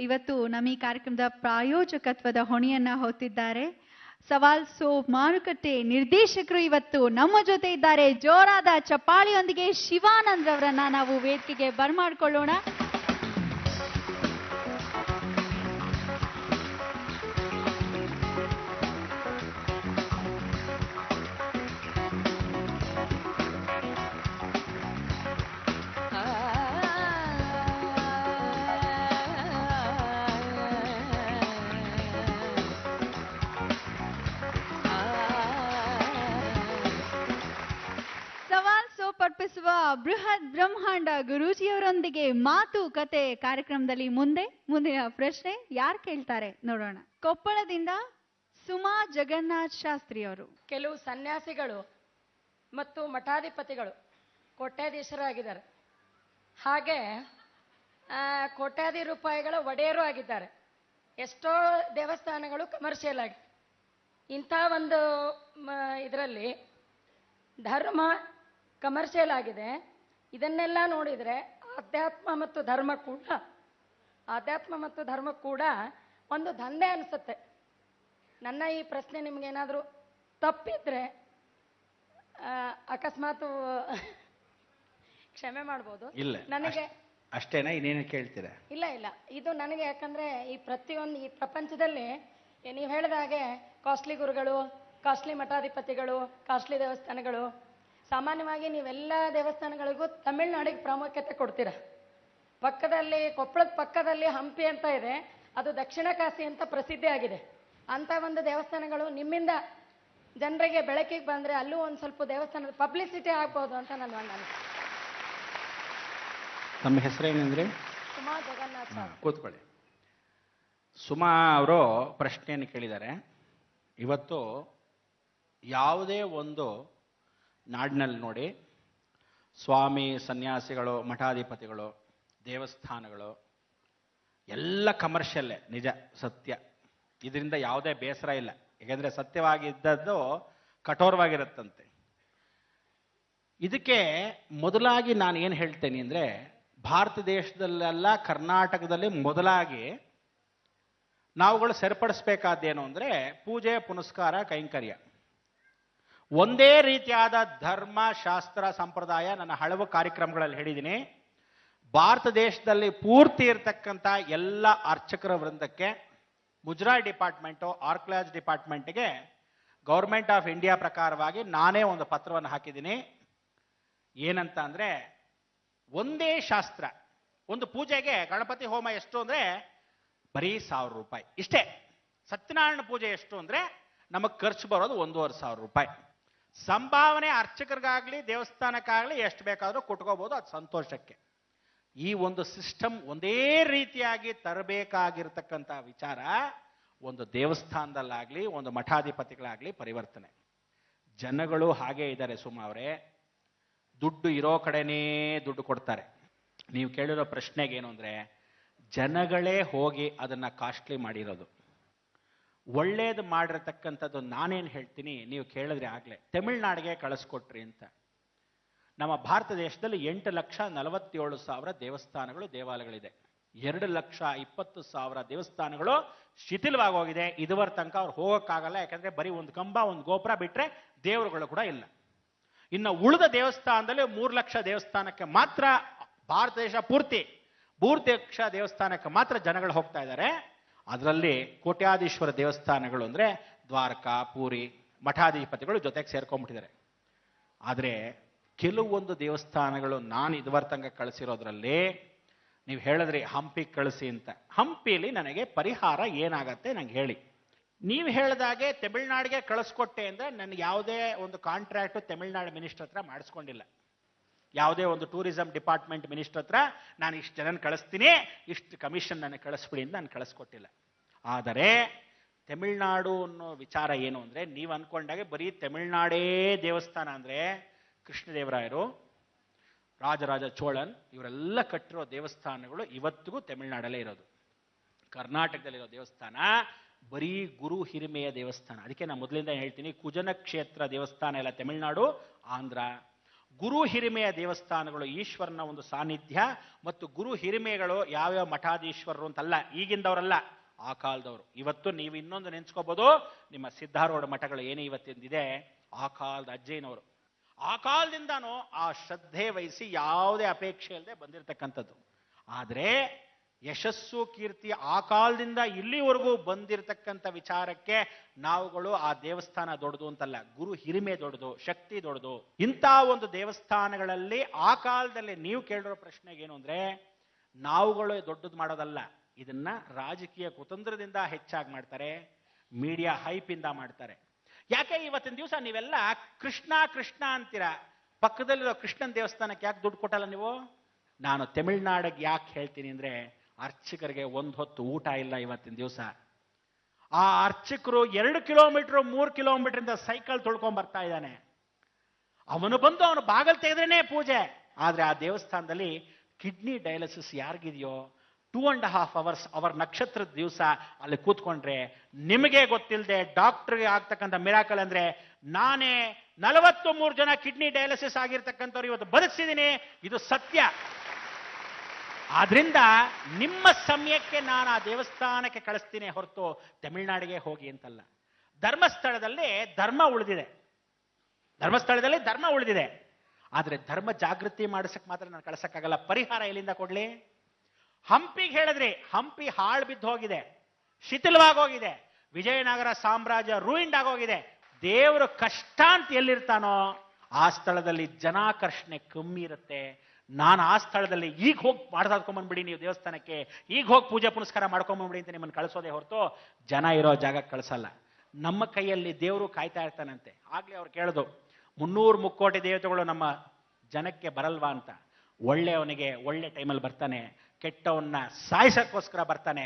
ಇವತ್ತು ನಮ್ಮ ಈ ಕಾರ್ಯಕ್ರಮದ ಪ್ರಾಯೋಜಕತ್ವದ ಹೊಣೆಯನ್ನ ಹೊತ್ತಿದ್ದಾರೆ. ಸವಾಲ್ ಸೋಪ್ ಮಾರುಕಟ್ಟೆ ನಿರ್ದೇಶಕರು ಇವತ್ತು ನಮ್ಮ ಜೊತೆ ಇದ್ದಾರೆ. ಜೋರಾದ ಚಪ್ಪಾಳಿಯೊಂದಿಗೆ ಶಿವಾನಂದ್ ಅವರನ್ನ ನಾವು ವೇದಿಕೆಗೆ ಬರ್ಮಾಡ್ಕೊಳ್ಳೋಣ. ಅರ್ಪಿಸುವ ಬೃಹತ್ ಬ್ರಹ್ಮಾಂಡ ಗುರೂಜಿಯವರೊಂದಿಗೆ ಮಾತುಕತೆ ಕಾರ್ಯಕ್ರಮದಲ್ಲಿ ಮುಂದಿನ ಪ್ರಶ್ನೆ ಯಾರು ಕೇಳ್ತಾರೆ ನೋಡೋಣ. ಕೊಪ್ಪಳದಿಂದ ಸುಮಾ ಜಗನ್ನಾಥ್ ಶಾಸ್ತ್ರಿ ಅವರು. ಕೆಲವು ಸನ್ಯಾಸಿಗಳು ಮತ್ತು ಮಠಾಧಿಪತಿಗಳು ಕೋಟ್ಯಾಧೀಶರಾಗಿದ್ದಾರೆ. ಹಾಗೆ ಕೋಟ್ಯಾಧಿ ರೂಪಾಯಿಗಳ ಒಡೆಯರು ಆಗಿದ್ದಾರೆ. ಎಷ್ಟೋ ದೇವಸ್ಥಾನಗಳು ಕಮರ್ಷಿಯಲ್ ಆಗಿ. ಇಂಥ ಒಂದು ಇದರಲ್ಲಿ ಧರ್ಮ ಕಮರ್ಷಿಯಲ್ ಆಗಿದೆ. ಇದನ್ನೆಲ್ಲ ನೋಡಿದರೆ ಆಧ್ಯಾತ್ಮ ಮತ್ತು ಧರ್ಮ ಕೂಡ ಒಂದು ದಂಧೆ ಅನಿಸುತ್ತೆ. ನನ್ನ ಈ ಪ್ರಶ್ನೆ ನಿಮ್ಗೇನಾದರೂ ತಪ್ಪಿದ್ರೆ ಅಕಸ್ಮಾತ್ ಕ್ಷಮೆ ಮಾಡ್ಬೋದು. ನನಗೆ ಅಷ್ಟೇನಾ, ಇನ್ನೇನು ಕೇಳ್ತೀರಾ? ಇಲ್ಲ, ಇದು ನನಗೆ ಯಾಕಂದ್ರೆ ಈ ಪ್ರತಿಯೊಂದು ಈ ಪ್ರಪಂಚದಲ್ಲಿ ನೀವು ಹೇಳಿದ ಹಾಗೆ ಕಾಸ್ಟ್ಲಿ ಗುರುಗಳು, ಕಾಸ್ಟ್ಲಿ ಮಠಾಧಿಪತಿಗಳು, ಕಾಸ್ಟ್ಲಿ ದೇವಸ್ಥಾನಗಳು, ಸಾಮಾನ್ಯವಾಗಿ ನೀವೆಲ್ಲ ದೇವಸ್ಥಾನಗಳಿಗೂ ತಮಿಳುನಾಡಿಗೆ ಪ್ರಾಮುಖ್ಯತೆ ಕೊಡ್ತೀರ. ಕೊಪ್ಪಳದ ಪಕ್ಕದಲ್ಲಿ ಹಂಪಿ ಅಂತ ಇದೆ, ಅದು ದಕ್ಷಿಣ ಕಾಶಿ ಅಂತ ಪ್ರಸಿದ್ಧಿ ಆಗಿದೆ. ಅಂತ ಒಂದು ದೇವಸ್ಥಾನಗಳು ನಿಮ್ಮಿಂದ ಜನರಿಗೆ ಬೆಳಕಿಗೆ ಬಂದ್ರೆ ಅಲ್ಲೂ ಒಂದು ಸ್ವಲ್ಪ ದೇವಸ್ಥಾನದ ಪಬ್ಲಿಸಿಟಿ ಆಗ್ಬೋದು ಅಂತ ನನ್ನ ಅನಿಸಿಕೆ. ನಮ್ಮ ಹೆಸರೇನಂದ್ರೆ? ಸುಮಾ ಜಗನ್ನಾಥ್. ಕೂತ್ಕೊಳ್ಳಿ. ಸುಮಾ ಅವರು ಪ್ರಶ್ನೆಯನ್ನು ಕೇಳಿದ್ದಾರೆ. ಇವತ್ತು ಯಾವುದೇ ಒಂದು ನಾಡಿನಲ್ಲಿ ನೋಡಿ, ಸ್ವಾಮಿ ಸನ್ಯಾಸಿಗಳು, ಮಠಾಧಿಪತಿಗಳು, ದೇವಸ್ಥಾನಗಳು ಎಲ್ಲ ಕಮರ್ಷಿಯಲ್ಲೇ. ನಿಜ, ಸತ್ಯ. ಇದರಿಂದ ಯಾವುದೇ ಬೇಸರ ಇಲ್ಲ. ಯಾಕೆಂದರೆ ಸತ್ಯವಾಗಿದ್ದದ್ದು ಕಠೋರವಾಗಿರುತ್ತಂತೆ. ಇದಕ್ಕೆ ಮೊದಲಾಗಿ ನಾನು ಏನು ಹೇಳ್ತೇನೆ ಅಂದರೆ, ಭಾರತ ದೇಶದಲ್ಲೆಲ್ಲ ಕರ್ನಾಟಕದಲ್ಲಿ ಮೊದಲಾಗಿ ನಾವುಗಳು ಸರಿಪಡಿಸ್ಬೇಕಾದ್ದೇನು ಅಂದರೆ ಪೂಜೆ, ಪುನಸ್ಕಾರ, ಕೈಂಕರ್ಯ. ಒಂದೇ ರೀತಿಯಾದ ಧರ್ಮ, ಶಾಸ್ತ್ರ, ಸಂಪ್ರದಾಯ ನನ್ನ ಹಲವು ಕಾರ್ಯಕ್ರಮಗಳಲ್ಲಿ ಹೇಳಿದ್ದೀನಿ. ಭಾರತ ದೇಶದಲ್ಲಿ ಪೂರ್ತಿ ಇರತಕ್ಕಂಥ ಎಲ್ಲ ಅರ್ಚಕರ ವೃಂದಕ್ಕೆ, ಮುಜರಾಯಿ ಡಿಪಾರ್ಟ್ಮೆಂಟು, ಆರ್ಕಿಯಾಲಜಿ ಡಿಪಾರ್ಟ್ಮೆಂಟ್ಗೆ ಗೌರ್ಮೆಂಟ್ ಆಫ್ ಇಂಡಿಯಾ ಪ್ರಕಾರವಾಗಿ ನಾನೇ ಒಂದು ಪತ್ರವನ್ನು ಹಾಕಿದ್ದೀನಿ. ಏನಂತ ಅಂದರೆ, ಒಂದೇ ಶಾಸ್ತ್ರ. ಒಂದು ಪೂಜೆಗೆ ಗಣಪತಿ ಹೋಮ ಎಷ್ಟು ಅಂದರೆ ಬರೀ 1000 ರೂಪಾಯಿ ಇಷ್ಟೇ. ಸತ್ಯನಾರಾಯಣ ಪೂಜೆ ಎಷ್ಟು ಅಂದರೆ ನಮಗೆ ಖರ್ಚು ಬರೋದು 1500 ರೂಪಾಯಿ. ಸಂಭಾವನೆ ಅರ್ಚಕರಿಗಾಗಲಿ ದೇವಸ್ಥಾನಕ್ಕಾಗಲಿ ಎಷ್ಟು ಬೇಕಾದರೂ ಕೊಟ್ಕೋಬೋದು, ಅದು ಸಂತೋಷಕ್ಕೆ. ಈ ಒಂದು ಸಿಸ್ಟಮ್ ಒಂದೇ ರೀತಿಯಾಗಿ ತರಬೇಕಾಗಿರ್ತಕ್ಕಂಥ ವಿಚಾರ ಒಂದು ದೇವಸ್ಥಾನದಲ್ಲಾಗಲಿ ಒಂದು ಮಠಾಧಿಪತಿಗಳಾಗಲಿ ಪರಿವರ್ತನೆ. ಜನಗಳು ಹಾಗೇ ಇದ್ದಾರೆ ಸುಮಾ ಅವರೇ. ದುಡ್ಡು ಇರೋ ಕಡೆನೇ ದುಡ್ಡು ಕೊಡ್ತಾರೆ. ನೀವು ಕೇಳಿರೋ ಪ್ರಶ್ನೆಗೇನು ಅಂದರೆ, ಜನಗಳೇ ಹೋಗಿ ಅದನ್ನು ಕಾಸ್ಟ್ಲಿ ಮಾಡಿರೋದು. ಒಳ್ಳೇದು ಮಾಡಿರತಕ್ಕಂಥದ್ದು ನಾನೇನು ಹೇಳ್ತೀನಿ, ನೀವು ಕೇಳಿದ್ರೆ ಆಗಲೇ ತಮಿಳ್ನಾಡಿಗೆ ಕಳಿಸ್ಕೊಟ್ರಿ ಅಂತ. ನಮ್ಮ ಭಾರತ ದೇಶದಲ್ಲಿ 8,47,000 ದೇವಸ್ಥಾನಗಳು, ದೇವಾಲಯಗಳಿದೆ. 2,20,000 ದೇವಸ್ಥಾನಗಳು ಶಿಥಿಲವಾಗಿ ಹೋಗಿದೆ. ಇದುವರೆ ತನಕ ಅವ್ರು ಹೋಗೋಕ್ಕಾಗಲ್ಲ. ಯಾಕಂದರೆ ಬರೀ ಒಂದು ಕಂಬ, ಒಂದು ಗೋಪುರ ಬಿಟ್ಟರೆ ದೇವರುಗಳು ಕೂಡ ಇಲ್ಲ. ಇನ್ನು ಉಳಿದ ದೇವಸ್ಥಾನದಲ್ಲಿ 3 ಲಕ್ಷ ದೇವಸ್ಥಾನಕ್ಕೆ ಮಾತ್ರ, ಭಾರತ ದೇಶ ಪೂರ್ತಿ 3 ಲಕ್ಷ ದೇವಸ್ಥಾನಕ್ಕೆ ಮಾತ್ರ ಜನಗಳು ಹೋಗ್ತಾ ಇದ್ದಾರೆ. ಅದರಲ್ಲಿ ಕೋಟ್ಯಾಧೀಶ್ವರ ದೇವಸ್ಥಾನಗಳು ಅಂದರೆ ದ್ವಾರಕಾ, ಪೂರಿ, ಮಠಾಧಿಪತಿಗಳು ಜೊತೆಗೆ ಸೇರ್ಕೊಂಡ್ಬಿಟ್ಟಿದ್ದಾರೆ. ಆದರೆ ಕೆಲವೊಂದು ದೇವಸ್ಥಾನಗಳು ನಾನು ಇದುವರೆ ತನಕ ಕಳಿಸಿರೋದ್ರಲ್ಲಿ, ನೀವು ಹೇಳಿದ್ರಿ ಹಂಪಿ ಕಳಿಸಿ ಅಂತ. ಹಂಪಿಲಿ ನನಗೆ ಪರಿಹಾರ ಏನಾಗತ್ತೆ ನಂಗೆ ಹೇಳಿ. ನೀವು ಹೇಳಿದಾಗೆ ತಮಿಳ್ನಾಡಿಗೆ ಕಳಿಸ್ಕೊಟ್ಟೆ ಅಂದರೆ ನನಗೆ ಯಾವುದೇ ಒಂದು ಕಾಂಟ್ರಾಕ್ಟು ತಮಿಳ್ನಾಡು ಮಿನಿಸ್ಟರ್ ಹತ್ರ ಮಾಡಿಸ್ಕೊಂಡಿಲ್ಲ. ಯಾವುದೇ ಒಂದು ಟೂರಿಸಂ ಡಿಪಾರ್ಟ್ಮೆಂಟ್ ಮಿನಿಸ್ಟರ್ ಹತ್ರ ನಾನು ಇಷ್ಟು ಜನನ ಕಳಿಸ್ತೀನಿ, ಇಷ್ಟು ಕಮಿಷನ್ ನನಗೆ ಕಳಿಸ್ಬಿಡಿ ಅಂತ ನಾನು ಕಳಿಸ್ಕೊಟ್ಟಿಲ್ಲ. ಆದರೆ ತಮಿಳ್ನಾಡು ಅನ್ನೋ ವಿಚಾರ ಏನು ಅಂದರೆ, ನೀವು ಅಂದ್ಕೊಂಡಾಗೆ ಬರೀ ತಮಿಳ್ನಾಡೇ ದೇವಸ್ಥಾನ ಅಂದರೆ ಕೃಷ್ಣದೇವರಾಯರು, ರಾಜರಾಜ ಚೋಳನ್ ಇವರೆಲ್ಲ ಕಟ್ಟಿರೋ ದೇವಸ್ಥಾನಗಳು ಇವತ್ತಿಗೂ ತಮಿಳ್ನಾಡಲ್ಲೇ ಇರೋದು. ಕರ್ನಾಟಕದಲ್ಲಿರೋ ದೇವಸ್ಥಾನ ಬರೀ ಗುರು ಹಿರಿಮೆಯ ದೇವಸ್ಥಾನ. ಅದಕ್ಕೆ ನಾನು ಮೊದಲಿಂದ ಹೇಳ್ತೀನಿ, ಕುಜನ ಕ್ಷೇತ್ರ ದೇವಸ್ಥಾನ ಎಲ್ಲ ತಮಿಳ್ನಾಡು, ಆಂಧ್ರ. ಗುರು ಹಿರಿಮೆಯ ದೇವಸ್ಥಾನಗಳು ಈಶ್ವರನ ಒಂದು ಸಾನ್ನಿಧ್ಯ, ಮತ್ತು ಗುರು ಹಿರಿಮೆಗಳು ಯಾವ್ಯಾವ ಮಠಾಧೀಶ್ವರರು ಅಂತಲ್ಲ, ಈಗಿಂದವರಲ್ಲ, ಆ ಕಾಲದವರು. ಇವತ್ತು ನೀವು ಇನ್ನೊಂದು ನೆನ್ಸ್ಕೋಬಹುದು, ನಿಮ್ಮ ಸಿದ್ಧಾರೂಢ ಮಠಗಳು ಏನೇ ಇವತ್ತಿಂದಿದೆ, ಆ ಕಾಲದ ಅಜ್ಜಯ್ಯನವರು ಆ ಕಾಲದಿಂದಾನು ಆ ಶ್ರದ್ಧೆ ವಹಿಸಿ ಯಾವುದೇ ಅಪೇಕ್ಷೆ ಇಲ್ಲದೆ ಬಂದಿರತಕ್ಕಂಥದ್ದು. ಆದರೆ ಯಶಸ್ಸು ಕೀರ್ತಿ ಆ ಕಾಲದಿಂದ ಇಲ್ಲಿವರೆಗೂ ಬಂದಿರತಕ್ಕಂಥ ವಿಚಾರಕ್ಕೆ ನಾವುಗಳು ಆ ದೇವಸ್ಥಾನ ದೊಡ್ಡದು ಅಂತಲ್ಲ, ಗುರು ಹಿರಿಮೆ ದೊಡ್ಡದು, ಶಕ್ತಿ ದೊಡ್ಡದು. ಇಂಥ ಒಂದು ದೇವಸ್ಥಾನಗಳಲ್ಲಿ ಆ ಕಾಲದಲ್ಲಿ ನೀವು ಕೇಳಿರೋ ಪ್ರಶ್ನೆಗೆ ಏನು ಅಂದ್ರೆ, ನಾವುಗಳು ದೊಡ್ಡದು ಮಾಡೋದಲ್ಲ, ಇದನ್ನ ರಾಜಕೀಯ ಕುತಂತ್ರದಿಂದ ಹೆಚ್ಚಾಗಿ ಮಾಡ್ತಾರೆ, ಮೀಡಿಯಾ ಹೈಪ್ ಇಂದ ಮಾಡ್ತಾರೆ. ಯಾಕೆ ಇವತ್ತಿನ ದಿವಸ ನೀವೆಲ್ಲ ಕೃಷ್ಣ ಕೃಷ್ಣ ಅಂತೀರಾ, ಪಕ್ಕದಲ್ಲಿರೋ ಕೃಷ್ಣನ ದೇವಸ್ಥಾನಕ್ಕೆ ಯಾಕೆ ದುಡ್ಡು ಕೊಟ್ಟಲ್ಲ ನೀವು? ನಾನು ತಮಿಳ್ನಾಡಿಗೆ ಯಾಕೆ ಹೇಳ್ತೀನಿ ಅಂದ್ರೆ, ಅರ್ಚಕರಿಗೆ ಒಂದು ಹೊತ್ತು ಊಟ ಇಲ್ಲ ಇವತ್ತಿನ ದಿವಸ. ಆ ಅರ್ಚಕರು 2 ಕಿಲೋಮೀಟರ್ 3 ಕಿಲೋಮೀಟರ್ ಸೈಕಲ್ ತೊಳ್ಕೊಂಡ್ ಬರ್ತಾ ಇದ್ದಾನೆ. ಅವನು ಬಂದು ಅವನು ಬಾಗಲ್ ತೆಗೆದ್ರೇನೆ ಪೂಜೆ. ಆದ್ರೆ ಆ ದೇವಸ್ಥಾನದಲ್ಲಿ ಕಿಡ್ನಿ ಡಯಾಲಿಸಿಸ್ ಯಾರಿಗಿದೆಯೋ 2.5 hours ಅವರ ನಕ್ಷತ್ರದ ದಿವಸ ಅಲ್ಲಿ ಕೂತ್ಕೊಂಡ್ರೆ, ನಿಮಗೆ ಗೊತ್ತಿಲ್ಲದೆ ಡಾಕ್ಟರ್ಗೆ ಆಗ್ತಕ್ಕಂಥ ಮಿರಾಕಲ್ ಅಂದ್ರೆ, ನಾನೇ 43 ಜನ ಕಿಡ್ನಿ ಡಯಾಲಿಸಿಸ್ ಆಗಿರ್ತಕ್ಕಂಥವ್ರು ಇವತ್ತು ಬದುಕಿಸಿದ್ದೀನಿ, ಇದು ಸತ್ಯ. ಆದ್ರಿಂದ ನಿಮ್ಮ ಸಮಯಕ್ಕೆ ನಾನು ಆ ದೇವಸ್ಥಾನಕ್ಕೆ ಕಳಿಸ್ತೀನಿ ಹೊರತು ತಮಿಳ್ನಾಡಿಗೆ ಹೋಗಿ ಅಂತಲ್ಲ. ಧರ್ಮಸ್ಥಳದಲ್ಲಿ ಧರ್ಮ ಉಳಿದಿದೆ, ಧರ್ಮಸ್ಥಳದಲ್ಲಿ ಧರ್ಮ ಉಳಿದಿದೆ. ಆದ್ರೆ ಧರ್ಮ ಜಾಗೃತಿ ಮಾಡಿಸಕ್ ಮಾತ್ರ ನಾನು ಕಳಿಸಕ್ಕಾಗಲ್ಲ. ಪರಿಹಾರ ಎಲ್ಲಿಂದ ಕೊಡ್ಲಿ? ಹಂಪಿಗೆ ಹೇಳಿದ್ರಿ, ಹಂಪಿ ಹಾಳು ಬಿದ್ದು ಹೋಗಿದೆ, ಶಿಥಿಲವಾಗಿ ಹೋಗಿದೆ, ವಿಜಯನಗರ ಸಾಮ್ರಾಜ್ಯ ರೂಯಿಂಡ್ ಆಗೋಗಿದೆ. ದೇವರು ಕಷ್ಟ ಅಂತ ಎಲ್ಲಿರ್ತಾನೋ ಆ ಸ್ಥಳದಲ್ಲಿ ಜನಾಕರ್ಷಣೆ ಕಮ್ಮಿ ಇರುತ್ತೆ. ನಾನು ಆ ಸ್ಥಳದಲ್ಲಿ ಈಗ ಹೋಗಿ ಮಾಡ್ಕೊಂಡ್ಬಂದ್ಬಿಡಿ, ನೀವು ದೇವಸ್ಥಾನಕ್ಕೆ ಈಗ ಹೋಗಿ ಪೂಜೆ ಪುನಸ್ಕಾರ ಮಾಡ್ಕೊಂಡ್ಬಂದ್ಬಿಡಿ ಅಂತ ನಿಮ್ಮನ್ನು ಕಳಿಸೋದೇ ಹೊರತು ಜನ ಇರೋ ಜಾಗಕ್ಕೆ ಕಳಿಸಲ್ಲ. ನಮ್ಮ ಕೈಯಲ್ಲಿ ದೇವರು ಕಾಯ್ತಾ ಇರ್ತಾನಂತೆ. ಆಗ್ಲೇ ಅವ್ರು ಕೇಳಿದ್ರು, 300 ಮುಕ್ಕೋಟಿ ದೇವತೆಗಳು ನಮ್ಮ ಜನಕ್ಕೆ ಬರಲ್ವಾ ಅಂತ. ಒಳ್ಳೆಯವನಿಗೆ ಒಳ್ಳೆ ಟೈಮಲ್ಲಿ ಬರ್ತಾನೆ, ಕೆಟ್ಟವನ್ನ ಸಾಯಿಸಕ್ಕೋಸ್ಕರ ಬರ್ತಾನೆ.